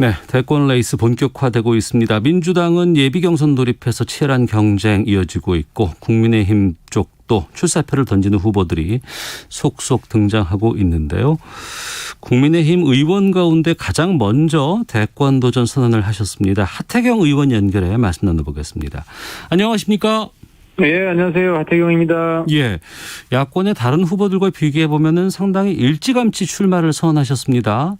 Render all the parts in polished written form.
네, 대권 레이스 본격화되고 있습니다. 민주당은 예비 경선 돌입해서 치열한 경쟁 이어지고 있고 국민의힘 쪽도 출사표를 던지는 후보들이 속속 등장하고 있는데요. 국민의힘 의원 가운데 가장 먼저 대권 도전 선언을 하셨습니다. 하태경 의원 연결해 말씀 나눠보겠습니다. 안녕하십니까? 네, 안녕하세요. 하태경입니다. 예, 야권의 다른 후보들과 비교해 보면은 상당히 일찌감치 출마를 선언하셨습니다.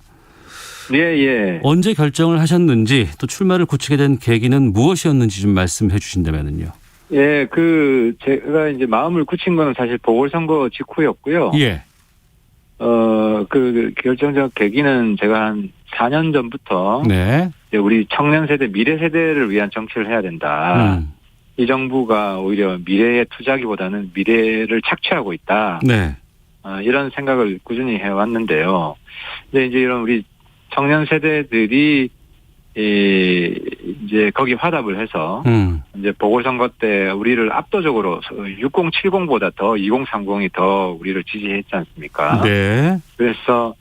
예. 언제 결정을 하셨는지 또 출마를 굳히게 된 계기는 무엇이었는지 좀 말씀해 주신다면요. 예, 제가 이제 마음을 굳힌 거는 사실 보궐선거 직후였고요. 예. 결정적 계기는 제가 한 4년 전부터 네. 이제 우리 청년 세대, 미래 세대를 위한 정치를 해야 된다. 이 정부가 오히려 미래에 투자하기보다는 미래를 착취하고 있다. 네. 이런 생각을 꾸준히 해왔는데요. 근데 이제 이런 우리 청년 세대들이 이제 거기 화답을 해서 이제 보궐선거 때 우리를 압도적으로 6070보다 더 2030이 더 우리를 지지했지 않습니까? 네. 그래서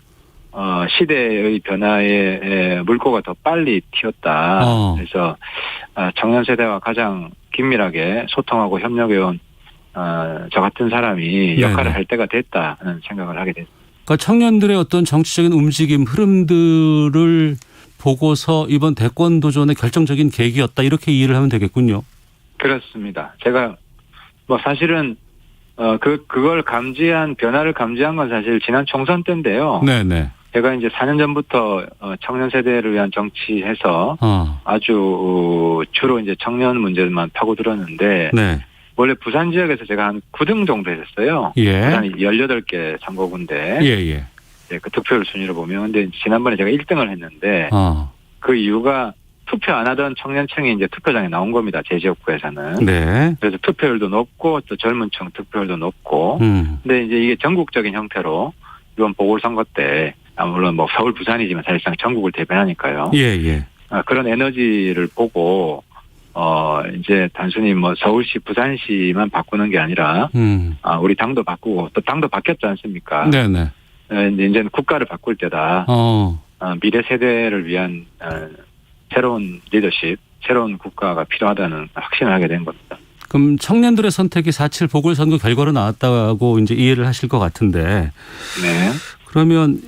시대의 변화에 물꼬가 더 빨리 튀었다. 그래서 청년 세대와 가장 긴밀하게 소통하고 협력해온 저 같은 사람이 역할을 네네. 할 때가 됐다는 생각을 하게 됐습니다. 그러니까 청년들의 어떤 정치적인 움직임, 흐름들을 보고서 이번 대권 도전의 결정적인 계기였다 이렇게 이해를 하면 되겠군요. 그렇습니다. 제가 사실은 그걸 변화를 감지한 건 사실 지난 총선 때인데요. 네네. 제가 이제 4년 전부터 청년 세대를 위한 정치해서 아주 주로 이제 청년 문제만 파고들었는데 네. 원래 부산 지역에서 제가 한 9등 정도 했었어요. 예. 부산이 18개 선거구인데 예. 네, 그 투표율 순위로 보면 근데 지난번에 제가 1등을 했는데 그 이유가 투표 안 하던 청년층이 이제 투표장에 나온 겁니다. 제 지역구에서는. 네. 그래서 투표율도 높고 또 젊은 층 투표율도 높고. 근데 이제 이게 전국적인 형태로 이번 보궐선거 때 물론 서울 부산이지만 사실상 전국을 대변하니까요. 예. 그런 에너지를 보고 이제 단순히 서울시, 부산시만 바꾸는 게 아니라 우리 당도 바꾸고 또 당도 바뀌었지 않습니까? 네네. 이제는 국가를 바꿀 때다. 미래 세대를 위한 새로운 리더십, 새로운 국가가 필요하다는 확신을 하게 된 겁니다. 그럼 청년들의 선택이 4.7 보궐선거 결과로 나왔다고 이제 이해를 하실 것 같은데. 네. 그러면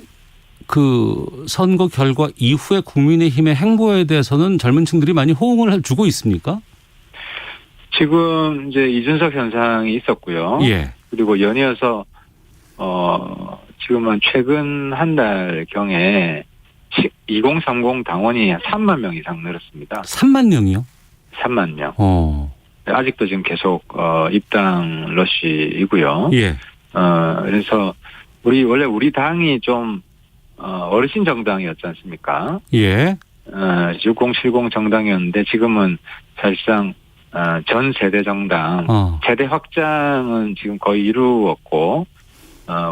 그 선거 결과 이후에 국민의힘의 행보에 대해서는 젊은 층들이 많이 호응을 주고 있습니까? 지금 이제 이준석 현상이 있었고요. 예. 그리고 연이어서 지금은 최근 한 달 경에 2030 당원이 3만 명 이상 늘었습니다. 3만 명이요? 3만 명. 아직도 지금 계속 입당 러시이고요. 예. 그래서 원래 우리 당이 좀 어르신 정당이었지 않습니까? 예. 6070 정당이었는데 지금은 사실상 전 세대 정당, 세대 확장은 지금 거의 이루었고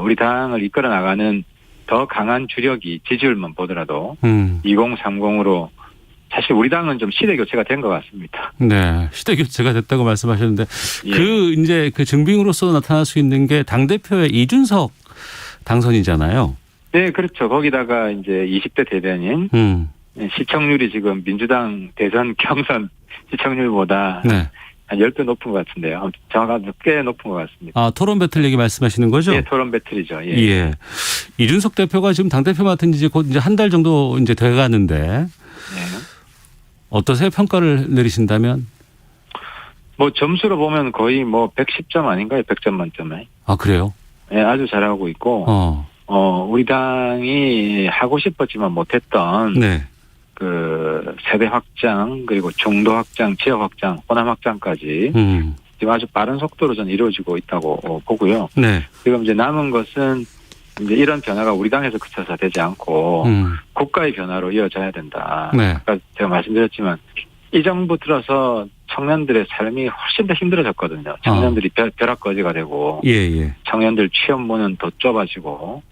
우리 당을 이끌어 나가는 더 강한 주력이 지지율만 보더라도 2030으로 사실 우리 당은 좀 시대 교체가 된 것 같습니다. 네, 시대 교체가 됐다고 말씀하셨는데 예. 이제 그 증빙으로서 나타날 수 있는 게 당대표의 이준석 당선이잖아요. 네, 그렇죠. 거기다가 이제 20대 대변인 시청률이 지금 민주당 대선 경선 시청률보다 네. 한 10배 높은 것 같은데요. 정확하게 꽤 높은 것 같습니다. 토론 배틀 얘기 말씀하시는 거죠? 네, 토론 배틀이죠. 예. 예. 이준석 대표가 지금 당대표 맡은 지 곧 이제 한 달 정도 이제 돼 가는데. 네. 어떠세요? 평가를 내리신다면? 점수로 보면 거의 110점 아닌가요? 100점 만점에. 아, 그래요? 네, 아주 잘하고 있고, 우리 당이 하고 싶었지만 못했던, 네. 그 세대 확장, 그리고 중도 확장, 지역 확장, 호남 확장까지 지금 아주 빠른 속도로 저는 이루어지고 있다고 보고요. 네. 지금 이제 남은 것은 이제 이런 변화가 우리 당에서 그쳐서 되지 않고 국가의 변화로 이어져야 된다. 네. 아까 제가 말씀드렸지만 이 정부 들어서 청년들의 삶이 훨씬 더 힘들어졌거든요. 청년들이 벼락거지가 되고 예. 청년들 취업문은 더 좁아지고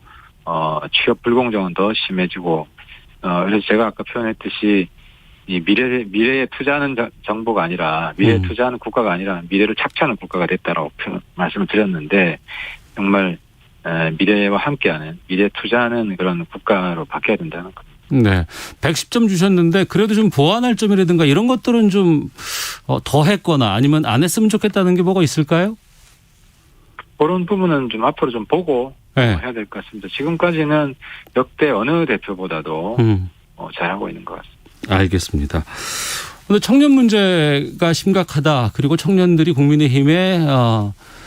취업 불공정은 더 심해지고 그래서 제가 아까 표현했듯이 이 미래에 투자하는 정부가 아니라 미래에 투자하는 국가가 아니라 미래를 착취하는 국가가 됐다라고 말씀을 드렸는데 정말 미래와 함께하는 미래 투자하는 그런 국가로 바뀌어야 된다는 겁니다. 네. 110점 주셨는데 그래도 좀 보완할 점이라든가 이런 것들은 좀 더 했거나 아니면 안 했으면 좋겠다는 게 뭐가 있을까요? 그런 부분은 좀 앞으로 좀 보고 네. 해야 될 것 같습니다. 지금까지는 역대 어느 대표보다도 잘하고 있는 것 같습니다. 알겠습니다. 근데 청년 문제가 심각하다. 그리고 청년들이 국민의힘에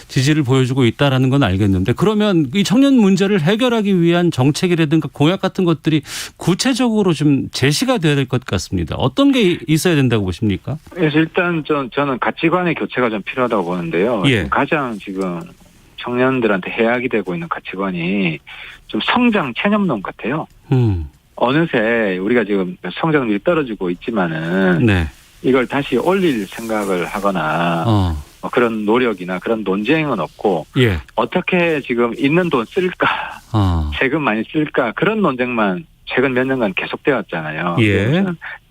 지지를 보여주고 있다라는 건 알겠는데 그러면 이 청년 문제를 해결하기 위한 정책이라든가 공약 같은 것들이 구체적으로 좀 제시가 돼야 될 것 같습니다. 어떤 게 있어야 된다고 보십니까? 그래서 일단 저는 가치관의 교체가 좀 필요하다고 보는데요. 예. 가장 지금 청년들한테 해악이 되고 있는 가치관이 좀 성장 체념론 같아요. 어느새 우리가 지금 성장률이 떨어지고 있지만은 네. 이걸 다시 올릴 생각을 하거나 그런 노력이나 그런 논쟁은 없고 예. 어떻게 지금 있는 돈 쓸까 세금 많이 쓸까 그런 논쟁만 최근 몇 년간 계속되었잖아요. 예.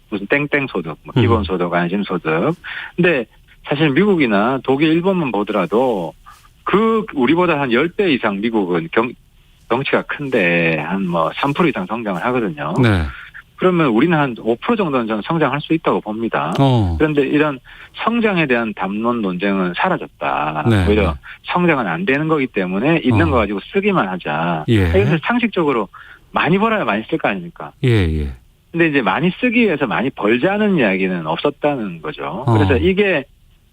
무슨 땡땡 소득, 뭐 기본 소득, 안심 소득. 근데 사실 미국이나 독일, 일본만 보더라도 우리보다 한 10배 이상 미국은 덩치가 큰데 한 3% 이상 성장을 하거든요. 네. 그러면 우리는 한 5% 정도는 저는 성장할 수 있다고 봅니다. 그런데 이런 성장에 대한 담론 논쟁은 사라졌다. 네. 오히려 성장은 안 되는 거기 때문에 있는 거 가지고 쓰기만 하자. 예. 그래서 상식적으로 많이 벌어야 많이 쓸 거 아닙니까? 예. 근데 이제 많이 쓰기 위해서 많이 벌자는 이야기는 없었다는 거죠. 그래서 이게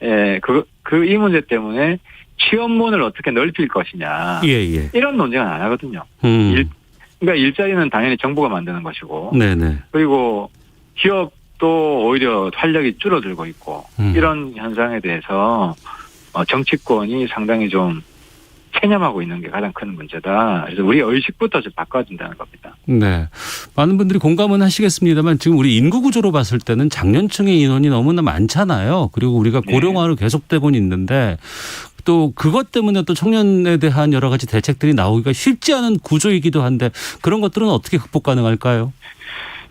이 문제 때문에 취업문을 어떻게 넓힐 것이냐. 예. 이런 논쟁은 안 하거든요. 그러니까 일자리는 당연히 정부가 만드는 것이고. 네네. 그리고 기업도 오히려 활력이 줄어들고 있고. 이런 현상에 대해서 정치권이 상당히 좀 체념하고 있는 게 가장 큰 문제다. 그래서 우리 의식부터 좀 바꿔준다는 겁니다. 네. 많은 분들이 공감은 하시겠습니다만 지금 우리 인구 구조로 봤을 때는 장년층의 인원이 너무나 많잖아요. 그리고 우리가 고령화로 계속되고 있는데 또 그것 때문에 또 청년에 대한 여러 가지 대책들이 나오기가 쉽지 않은 구조이기도 한데 그런 것들은 어떻게 극복 가능할까요?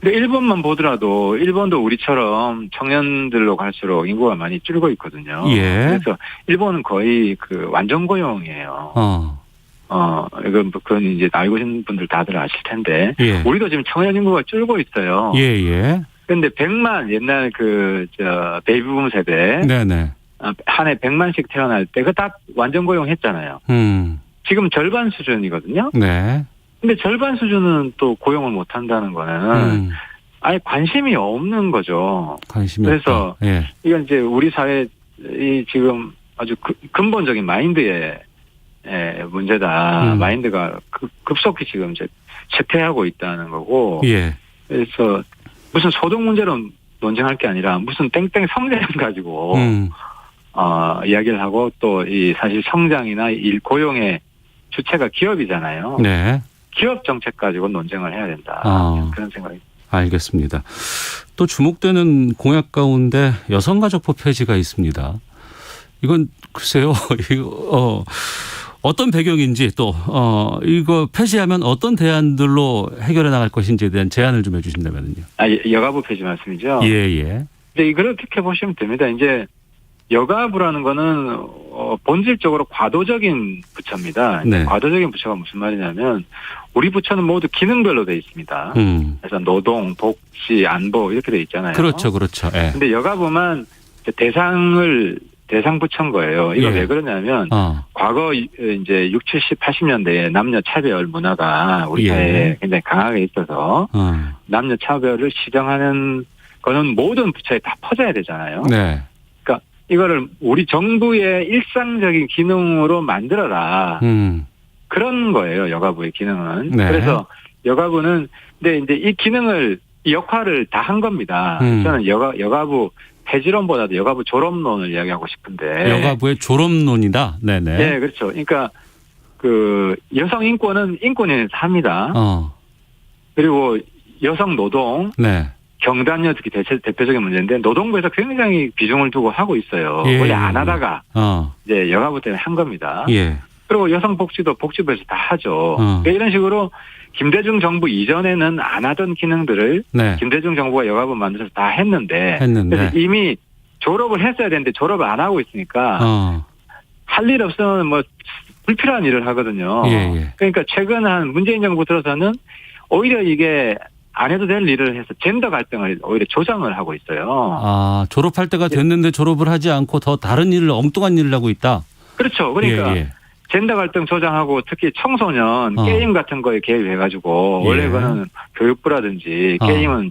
근데 일본만 보더라도 일본도 우리처럼 청년들로 갈수록 인구가 많이 줄고 있거든요. 예. 그래서 일본은 거의 완전 고용이에요. 그건 이제 알고 계신 분들 다들 아실 텐데. 예. 우리도 지금 청년 인구가 줄고 있어요. 예. 그런데 100만 옛날 베이비붐 세대. 네네. 한 해 100만씩 태어날 때 딱 완전 고용했잖아요. 지금 절반 수준이거든요. 네. 근데 절반 수준은 또 고용을 못 한다는 거는 아예 관심이 없는 거죠. 관심이 그래서 없다. 예. 이건 이제 우리 사회의 지금 아주 근본적인 마인드의 문제다. 마인드가 급속히 지금 이제 쇠퇴하고 있다는 거고. 예. 그래서 무슨 소득 문제로 논쟁할 게 아니라 무슨 땡땡 성장 가지고 이야기를 하고 또 사실 성장이나 고용의 주체가 기업이잖아요. 네. 기업 정책 가지고 논쟁을 해야 된다. 그런 생각입니다. 알겠습니다. 또 주목되는 공약 가운데 여성가족부 폐지가 있습니다. 이건 글쎄요. 어떤 배경인지 또 이거 폐지하면 어떤 대안들로 해결해 나갈 것인지에 대한 제안을 좀 해주신다면요. 여가부 폐지 말씀이죠? 예. 네, 그렇게 보시면 됩니다. 이제 여가부라는 거는 본질적으로 과도적인 부처입니다. 네. 과도적인 부처가 무슨 말이냐면 우리 부처는 모두 기능별로 돼 있습니다. 그래서 노동, 복지, 안보 이렇게 돼 있잖아요. 그렇죠. 예. 근데 여가부만 대상 부처인 거예요. 이거 왜 그러냐면 과거 이제 60, 70, 80년대에 남녀 차별 문화가 우리 사회에 굉장히 강하게 있어서 남녀 차별을 시정하는 거는 모든 부처에 다 퍼져야 되잖아요. 네. 그러니까 이거를 우리 정부의 일상적인 기능으로 만들어라. 그런 거예요. 여가부의 기능은. 네. 그래서 여가부는 근데 이제 이 역할을 다 한 겁니다. 저는 여가부 폐지론보다도 여가부 졸업론을 이야기하고 싶은데. 여가부의 졸업론이다. 네네. 네, 그렇죠. 그러니까 여성 인권은 인권위에서 합니다. 그리고 여성 노동, 네. 경단녀 특히 대표적인 문제인데 노동부에서 굉장히 비중을 두고 하고 있어요. 원래 안 하다가 이제 여가부 때문에 한 겁니다. 예. 그리고 여성 복지도 복지부에서 다 하죠. 그러니까 이런 식으로 김대중 정부 이전에는 안 하던 기능들을 김대중 정부가 여가부 만들어서 다 했는데 그래서 이미 졸업을 했어야 되는데 졸업을 안 하고 있으니까 할 일 없으면 불필요한 일을 하거든요. 예. 그러니까 최근 한 문재인 정부 들어서는 오히려 이게 안 해도 될 일을 해서 젠더 갈등을 오히려 조장을 하고 있어요. 아, 졸업할 때가 됐는데 졸업을 하지 않고 더 다른 일을 엉뚱한 일을 하고 있다. 그렇죠. 그러니까 젠더 갈등 조장하고 특히 청소년 게임 같은 거에 개입해가지고 원래 그거는 교육부라든지 게임은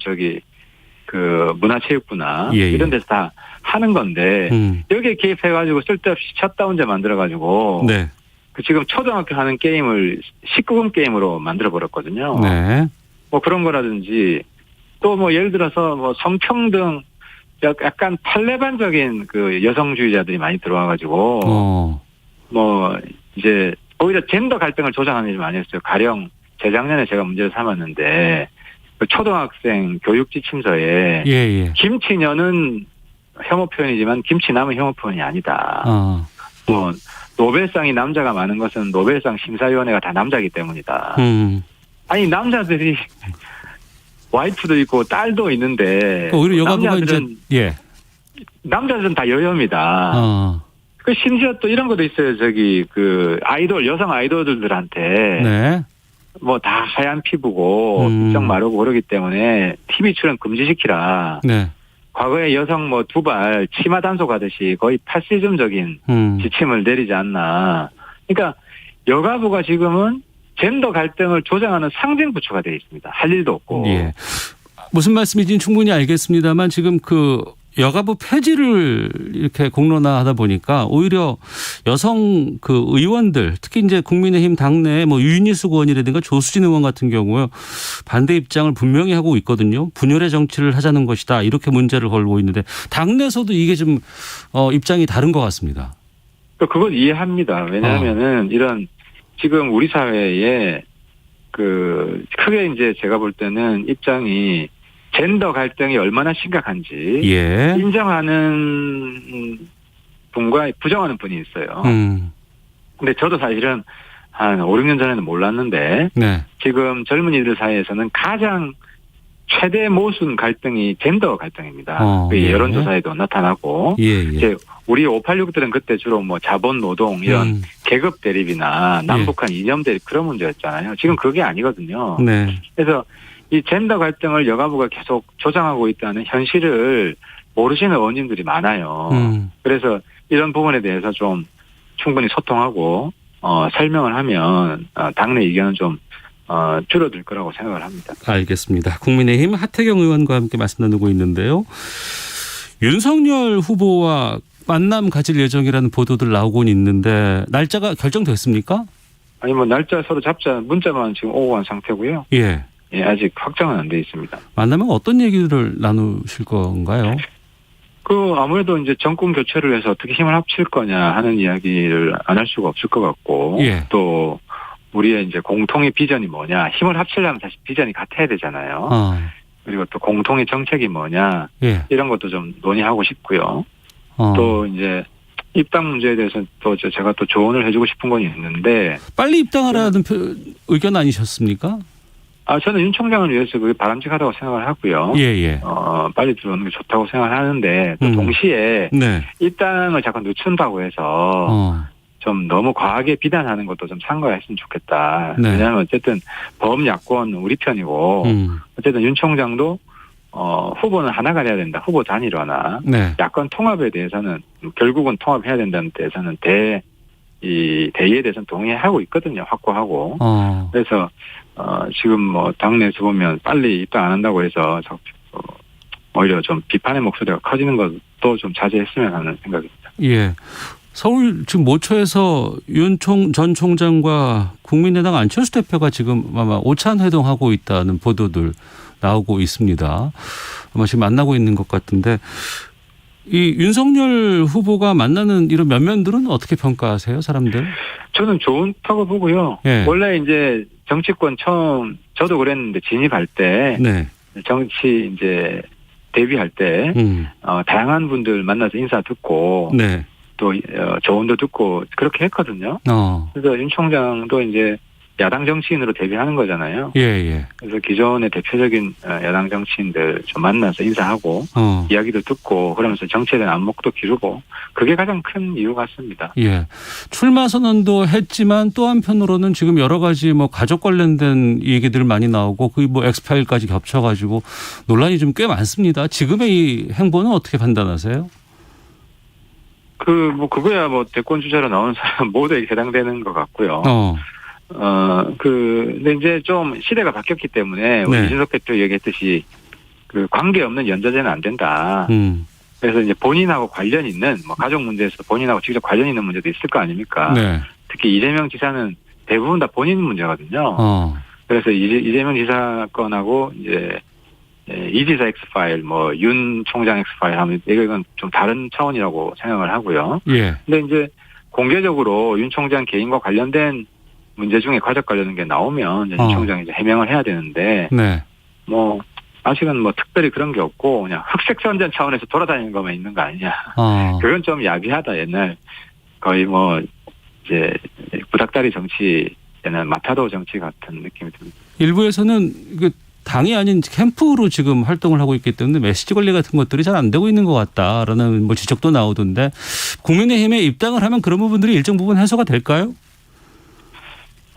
그 문화체육부나 이런 데서 다 하는 건데 여기에 개입해가지고 쓸데없이 셧다운제 만들어가지고 그 지금 초등학교 하는 게임을 19금 게임으로 만들어 버렸거든요. 네. 뭐 그런 거라든지 또 뭐 예를 들어서 뭐 성평등 약간 탈레반적인 그 여성주의자들이 많이 들어와가지고 뭐 이제 오히려 젠더 갈등을 조장하는 일을 많이 했어요. 가령 재작년에 제가 문제를 삼았는데 그 초등학생 교육지 침서에 김치녀는 혐오 표현이지만 김치남은 혐오 표현이 아니다. 뭐 노벨상이 남자가 많은 것은 노벨상 심사위원회가 다 남자이기 때문이다. 아니 남자들이 와이프도 있고 딸도 있는데 오히려 여가부가 남자들은 다 여혐이다. 그 심지어 또 이런 것도 있어요. 그 아이돌 여성 아이돌들한테 뭐 다 하얀 피부고 입장 마르고 그러기 때문에 TV 출연 금지시키라. 과거에 여성 뭐 두발 치마 단속하듯이 거의 파시즘적인 지침을 내리지 않나. 그러니까 여가부가 지금은 젠더 갈등을 조장하는 상징 부처가 되어 있습니다. 할 일도 없고. 무슨 말씀인지는 충분히 알겠습니다만 지금 그 여가부 폐지를 이렇게 공론화하다 보니까 오히려 여성 그 의원들 특히 이제 국민의힘 당내에 뭐 유인수 의원이라든가 조수진 의원 같은 경우에 반대 입장을 분명히 하고 있거든요. 분열의 정치를 하자는 것이다 이렇게 문제를 걸고 있는데 당내에서도 이게 좀 입장이 다른 것 같습니다. 그걸 이해합니다. 왜냐하면은 이런 지금 우리 사회에 그 크게 이제 제가 볼 때는 입장이 젠더 갈등이 얼마나 심각한지 인정하는 분과 부정하는 분이 있어요. 근데 저도 사실은 한 5, 6년 전에는 몰랐는데 지금 젊은이들 사이에서는 가장 최대 모순 갈등이 젠더 갈등입니다. 여론조사에도 나타나고 이제 우리 586들은 그때 주로 뭐 자본 노동 이런 계급 대립이나 남북한 이념 대립 그런 문제였잖아요. 지금 그게 아니거든요. 그래서 이 젠더 갈등을 여가부가 계속 조장하고 있다는 현실을 모르시는 의원님들이 많아요. 그래서 이런 부분에 대해서 좀 충분히 소통하고 설명을 하면 당내 의견은 좀 줄어들 거라고 생각을 합니다. 알겠습니다. 국민의힘 하태경 의원과 함께 말씀 나누고 있는데요. 윤석열 후보와 만남 가질 예정이라는 보도들 나오곤 있는데 날짜가 결정됐습니까? 아니 뭐 날짜 서로 잡자 문자만 지금 오고 간 상태고요. 아직 확정은 안 돼 있습니다. 만나면 어떤 얘기를 나누실 건가요? 그 아무래도 이제 정권 교체를 해서 어떻게 힘을 합칠 거냐 하는 이야기를 안 할 수가 없을 것 같고 또 우리의 이제 공통의 비전이 뭐냐 힘을 합치려면 사실 비전이 같아야 되잖아요. 그리고 또 공통의 정책이 뭐냐 이런 것도 좀 논의하고 싶고요. 또 이제 입당 문제에 대해서 또 제가 또 조언을 해주고 싶은 건 있는데 빨리 입당하라는 의견 아니셨습니까? 저는 윤 총장을 위해서 그게 바람직하다고 생각을 하고요. 빨리 들어오는 게 좋다고 생각을 하는데 또 동시에 입당을 자꾸 늦춘다고 해서 좀 너무 과하게 비난하는 것도 좀 삼가했으면 좋겠다. 왜냐하면 어쨌든 범야권 우리 편이고 어쨌든 윤 총장도 후보는 하나가 돼야 된다. 후보 단일화나 야권 통합에 대해서는 결국은 통합해야 된다는 데서는 대의에 대해서는 동의하고 있거든요. 확고하고. 그래서 지금 뭐 당내에서 보면 빨리 입당 안 한다고 해서 오히려 좀 비판의 목소리가 커지는 것도 좀 자제했으면 하는 생각입니다. 서울 지금 모처에서 윤 전 총장과 국민의당 안철수 대표가 지금 아마 오찬 회동하고 있다는 보도들 나오고 있습니다. 아마 지금 만나고 있는 것 같은데 이 윤석열 후보가 만나는 이런 면면들은 어떻게 평가하세요, 사람들? 저는 좋다고 보고요. 원래 이제 정치권 처음 저도 그랬는데 진입할 때 정치 이제 데뷔할 때 다양한 분들 만나서 인사 듣고 또 조언도 듣고 그렇게 했거든요. 그래서 윤 총장도 이제 야당 정치인으로 데뷔하는 거잖아요. 예, 예. 그래서 기존의 대표적인 야당 정치인들 좀 만나서 인사하고 이야기도 듣고 그러면서 정치에 대한 안목도 기르고 그게 가장 큰 이유 같습니다. 예. 출마 선언도 했지만 또 한편으로는 지금 여러 가지 뭐 가족 관련된 얘기들 많이 나오고 그 뭐 엑스파일까지 겹쳐가지고 논란이 좀 꽤 많습니다. 지금의 이 행보는 어떻게 판단하세요? 그거야 대권 주자로 나오는 사람 모두에게 해당되는 것 같고요. 근데 이제 좀 시대가 바뀌었기 때문에 우리 이준석 대표 얘기했듯이 그 관계없는 연좌제는 안 된다. 그래서 이제 본인하고 관련 있는 가족 문제에서 본인하고 직접 관련 있는 문제도 있을 거 아닙니까? 네. 특히 이재명 지사는 대부분 다 본인 문제거든요. 그래서 이재명 지사 건하고 이제 이 지사 엑스파일, 윤 총장 엑스파일 하면 이건 좀 다른 차원이라고 생각을 하고요. 예. 근데 이제 공개적으로 윤 총장 개인과 관련된 문제 중에 가족 관련된 게 나오면 윤 총장이 이제 해명을 해야 되는데, 네. 아직은 특별히 그런 게 없고 그냥 흑색 선전 차원에서 돌아다니는 것만 있는 거 아니냐. 그건 좀 야비하다. 옛날 거의 이제 구닥다리 정치, 옛날 마타도 정치 같은 느낌이 듭니다. 일부에서는 당이 아닌 캠프로 지금 활동을 하고 있기 때문에 메시지 관리 같은 것들이 잘 안 되고 있는 것 같다라는 지적도 나오던데 국민의힘에 입당을 하면 그런 부분들이 일정 부분 해소가 될까요?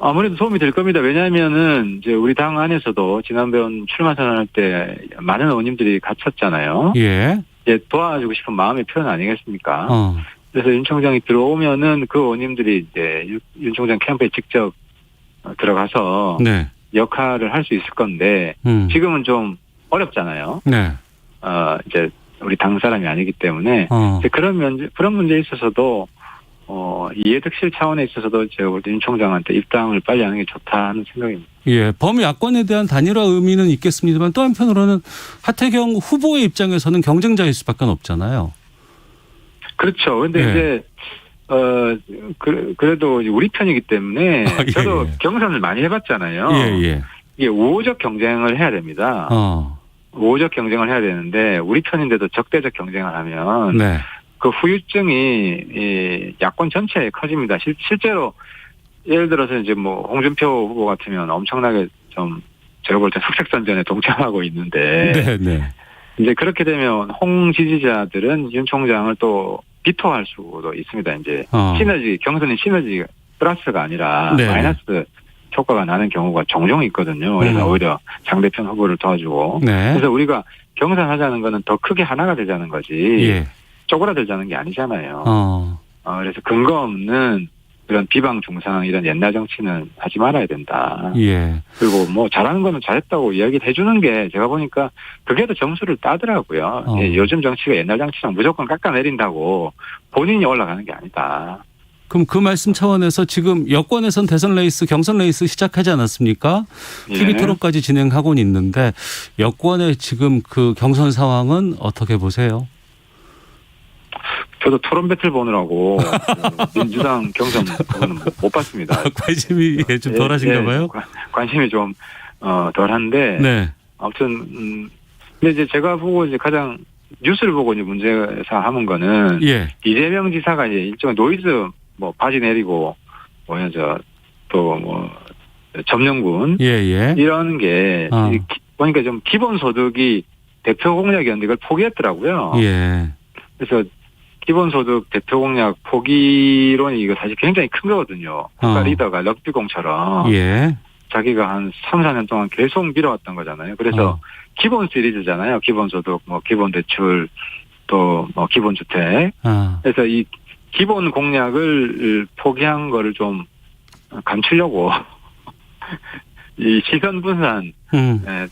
아무래도 도움이 될 겁니다. 왜냐하면은 이제 우리 당 안에서도 지난번 출마 선언할 때 많은 의원님들이 갇혔잖아요. 예. 이제 도와주고 싶은 마음의 표현 아니겠습니까? 그래서 윤 총장이 들어오면은 그 의원님들이 이제 윤 총장 캠프에 직접 들어가서 네. 역할을 할 수 있을 건데 지금은 좀 어렵잖아요. 네. 이제 우리 당 사람이 아니기 때문에 이제 그런 문제에 있어서도 이해득실 차원에 있어서도 제가 볼 때 윤 총장한테 입당을 빨리 하는 게 좋다 하는 생각입니다. 예, 범야권에 대한 단일화 의미는 있겠습니다만 또 한편으로는 하태경 후보의 입장에서는 경쟁자일 수밖에 없잖아요. 그렇죠. 그런데 예. 이제 그래도 우리 편이기 때문에 저도 경선을 많이 해봤잖아요. 예. 이게 우호적 경쟁을 해야 됩니다. 우호적 경쟁을 해야 되는데 우리 편인데도 적대적 경쟁을 하면 네. 그 후유증이 야권 전체에 커집니다. 실제로 예를 들어서 이제 홍준표 후보 같으면 엄청나게 좀 제가 볼 때 흑색선전에 동참하고 있는데 네. 이제 그렇게 되면 홍 지지자들은 윤 총장을 또 비토할 수도 있습니다. 이제 시너지 경선이 시너지 플러스가 아니라 네. 마이너스 효과가 나는 경우가 종종 있거든요. 그래서 오히려 상대편 후보를 도와주고 네. 그래서 우리가 경선하자는 거는 더 크게 하나가 되자는 거지 예. 쪼그라들자는 게 아니잖아요. 그래서 근거 없는 그런 비방 중상 이런 옛날 정치는 하지 말아야 된다. 예. 그리고 잘하는 거는 잘했다고 이야기를 해주는 게 제가 보니까 그게 더 점수를 따더라고요. 예, 요즘 정치가 옛날 정치랑 무조건 깎아내린다고 본인이 올라가는 게 아니다. 그럼 그 말씀 차원에서 지금 여권에선 대선 레이스, 경선 레이스 시작하지 않았습니까? 예. TV 토론까지 진행하고는 있는데 여권의 지금 그 경선 상황은 어떻게 보세요? 저도 토론 배틀 보느라고 민주당 경선 그거는 못 봤습니다. 관심이 좀 덜하신가 봐요? 관심이 좀 덜한데 네. 아무튼 근데 이제 제가 보고 이제 가장 뉴스를 보고 이제 문제사 하는 거는 예. 이재명 지사가 이제 일종의 노이즈 바지 내리고 점령군 이런 게 보니까 좀 기본소득이 대표 공약이었는데 이걸 포기했더라고요. 예. 그래서 기본소득 대표 공약 포기론이 이거 사실 굉장히 큰 거거든요. 국가 리더가 럭비공처럼 예. 자기가 한 3, 4년 동안 계속 밀어왔던 거잖아요. 그래서 기본 시리즈잖아요. 기본소득, 기본대출, 또 기본주택. 그래서 이 기본 공약을 포기한 거를 좀 감추려고 이 시선 분산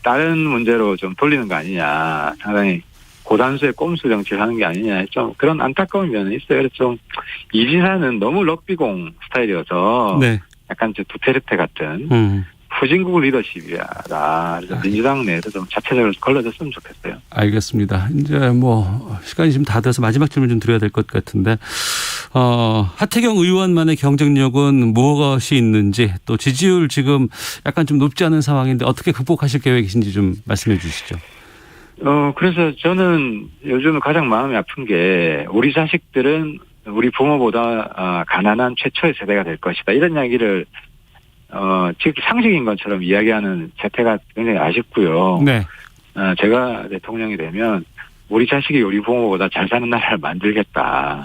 다른 문제로 좀 돌리는 거 아니냐. 상당히 고단수의 꼼수 정치를 하는 게 아니냐. 좀 그런 안타까운 면은 있어요. 그래서 좀 이 지사는 너무 럭비공 스타일이어서 네. 약간 두테르테 같은 후진국 리더십이다. 그래서 민주당 내에서 좀 자체적으로 걸러졌으면 좋겠어요. 알겠습니다. 이제 시간이 지금 다 돼서 마지막 질문 좀 드려야 될 것 같은데 하태경 의원만의 경쟁력은 무엇이 있는지 또 지지율 지금 약간 좀 높지 않은 상황인데 어떻게 극복하실 계획이신지 좀 말씀해 주시죠. 그래서 저는 요즘 가장 마음이 아픈 게 우리 자식들은 우리 부모보다 가난한 최초의 세대가 될 것이다. 이런 이야기를 지금 상식인 것처럼 이야기하는 재태가 굉장히 아쉽고요. 네. 제가 대통령이 되면 우리 자식이 우리 부모보다 잘 사는 나라를 만들겠다.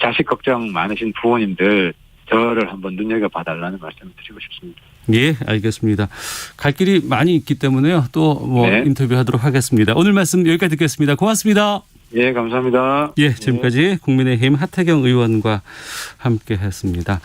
자식 걱정 많으신 부모님들 저를 한번 눈여겨봐달라는 말씀을 드리고 싶습니다. 예, 알겠습니다. 갈 길이 많이 있기 때문에요. 또 네. 인터뷰하도록 하겠습니다. 오늘 말씀 여기까지 듣겠습니다. 고맙습니다. 예, 감사합니다. 예, 지금까지 국민의힘 하태경 의원과 함께했습니다.